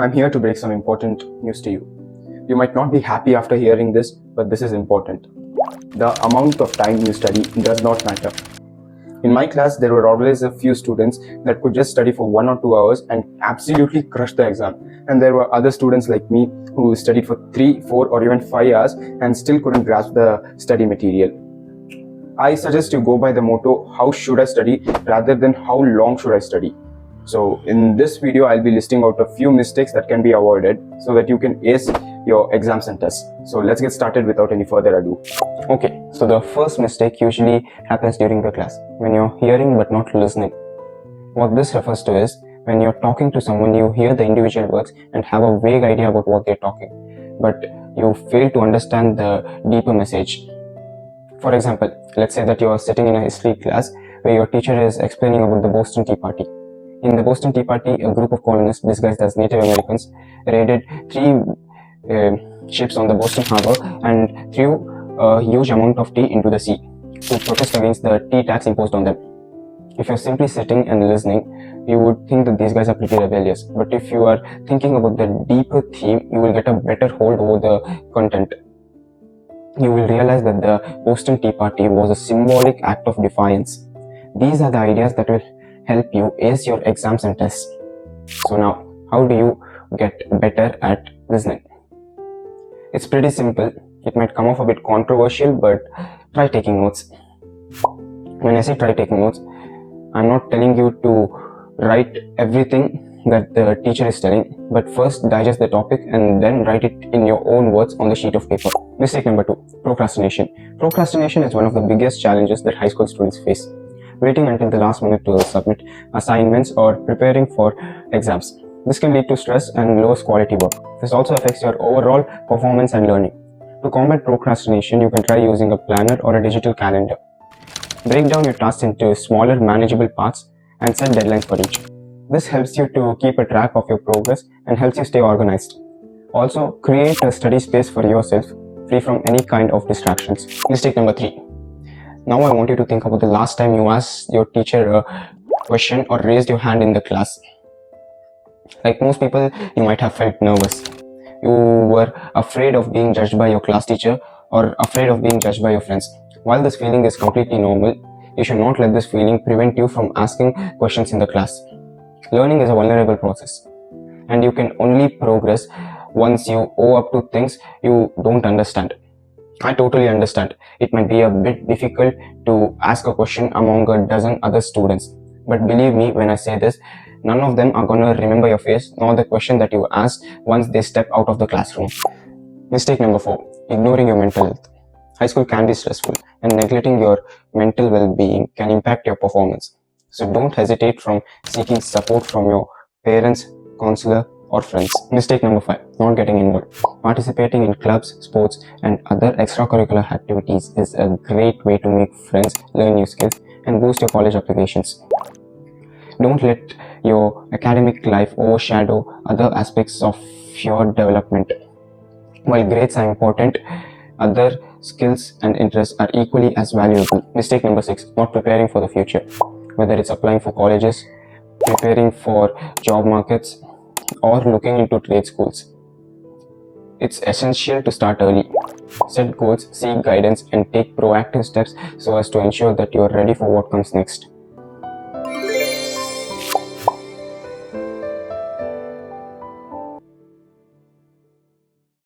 I'm here to break some important news to you. You might not be happy after hearing this, but this is important. The amount of time you study does not matter. In my class, there were always a few students that could just study for 1 or 2 hours and absolutely crush the exam. And there were other students like me who studied for 3, 4, or even 5 hours and still couldn't grasp the study material. I suggest you go by the motto, how should I study, rather than how long should I study. So in this video, I'll be listing out a few mistakes that can be avoided so that you can ace your exams and tests. So let's get started without any further ado. Okay, so the first mistake usually happens during the class, when you're hearing but not listening. What this refers to is, when you're talking to someone, you hear the individual words and have a vague idea about what they're talking, but you fail to understand the deeper message. For example, let's say that you are sitting in a history class where your teacher is explaining about the Boston Tea Party. In the Boston Tea Party, a group of colonists disguised as Native Americans raided 3 ships on the Boston Harbor and threw a huge amount of tea into the sea to protest against the tea tax imposed on them. If you're simply sitting and listening, you would think that these guys are pretty rebellious. But if you are thinking about the deeper theme, you will get a better hold over the content. You will realize that the Boston Tea Party was a symbolic act of defiance. These are the ideas that will help you ace your exams and tests. So now, how do you get better at listening? It's pretty simple. It might come off a bit controversial, but try taking notes. When I say try taking notes, I'm not telling you to write everything that the teacher is telling, but first digest the topic and then write it in your own words on the sheet of paper. Mistake number 2, procrastination. Procrastination is one of the biggest challenges that high school students face. Waiting until the last minute to submit assignments or preparing for exams. This can lead to stress and lowers quality work. This also affects your overall performance and learning. To combat procrastination, you can try using a planner or a digital calendar. Break down your tasks into smaller, manageable parts and set deadlines for each. This helps you to keep a track of your progress and helps you stay organized. Also, create a study space for yourself, free from any kind of distractions. Mistake number 3. Now I want you to think about the last time you asked your teacher a question or raised your hand in the class. Like most people, you might have felt nervous. You were afraid of being judged by your class teacher or afraid of being judged by your friends. While this feeling is completely normal, you should not let this feeling prevent you from asking questions in the class. Learning is a vulnerable process, and you can only progress once you owe up to things you don't understand. I totally understand. It might be a bit difficult to ask a question among a dozen other students. But believe me when I say this, none of them are gonna remember your face nor the question that you asked once they step out of the classroom. Mistake number 4, ignoring your mental health. High school can be stressful, and neglecting your mental well-being can impact your performance. So don't hesitate from seeking support from your parents, counselor, or friends. Mistake number 5, not getting involved. Participating in clubs, sports, and other extracurricular activities is a great way to make friends, learn new skills, and boost your college applications. Don't let your academic life overshadow other aspects of your development. While grades are important, other skills and interests are equally as valuable. Mistake number 6, not preparing for the future. Whether it's applying for colleges, preparing for job markets, or looking into trade schools, it's essential to start early. Set goals, seek guidance, and take proactive steps so as to ensure that you are ready for what comes next.